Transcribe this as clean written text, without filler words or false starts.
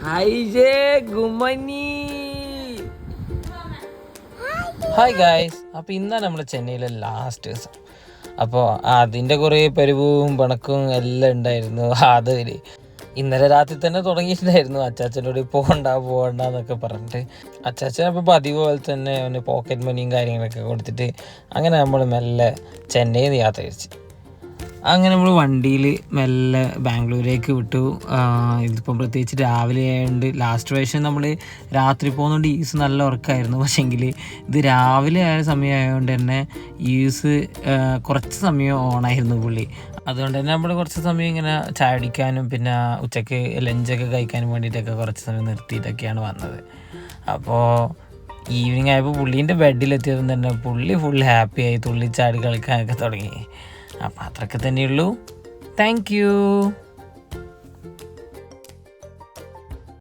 Hi guys, അപ്പോൾ ഇന്നാണ് നമ്മൾ ചെന്നൈയിലെ ലാസ്റ്റ് ദിവസം. അപ്പോൾ അതിൻ്റെ കുറേ പരിവും പണക്കും എല്ലാം ഉണ്ടായിരുന്നു. അത് ഇന്നലെ രാത്രി തന്നെ തുടങ്ങിയിട്ടുണ്ടായിരുന്നു. അച്ചാച്ചനോട് പോകണ്ട എന്നൊക്കെ പറഞ്ഞിട്ട് അച്ചാച്ചൻ അപ്പോൾ പതിവ് പോലെ തന്നെ അവന് പോക്കറ്റ് മണിയും കാര്യങ്ങളൊക്കെ കൊടുത്തിട്ട് അങ്ങനെ നമ്മൾ മെല്ലെ ചെന്നൈയിൽ നിന്ന് യാത്ര തിരിച്ചു. അങ്ങനെ നമ്മൾ വണ്ടിയിൽ മെല്ലെ ബാംഗ്ലൂരേക്ക് വിട്ടു. ഇതിപ്പം പ്രത്യേകിച്ച് രാവിലെ ആയതുകൊണ്ട് ലാസ്റ്റ് പ്രാവശ്യം നമ്മൾ രാത്രി പോകുന്നതുകൊണ്ട് ഈസ് നല്ല ഉറക്കമായിരുന്നു. പക്ഷേങ്കിൽ ഇത് രാവിലെ ആയ സമയമായതുകൊണ്ട് തന്നെ ഈസ് കുറച്ച് സമയം ഓണായിരുന്നു പുള്ളി. അതുകൊണ്ട് തന്നെ നമ്മൾ കുറച്ച് സമയം ഇങ്ങനെ ചായ അടിക്കാനും പിന്നെ ഉച്ചയ്ക്ക് ലഞ്ചൊക്കെ കഴിക്കാനും വേണ്ടിയിട്ടൊക്കെ കുറച്ച് സമയം നിർത്തിയിട്ടൊക്കെയാണ് വന്നത്. അപ്പോൾ ഈവനിങ് ആയപ്പോൾ പുള്ളീൻ്റെ ബെഡിലെത്തിയതും തന്നെ പുള്ളി ഫുൾ ഹാപ്പിയായി തുള്ളിച്ചാടി കളിക്കാനൊക്കെ തുടങ്ങി. അപ്പോൾ അത്രയൊക്കെ തന്നെയുള്ളൂ. Thank U.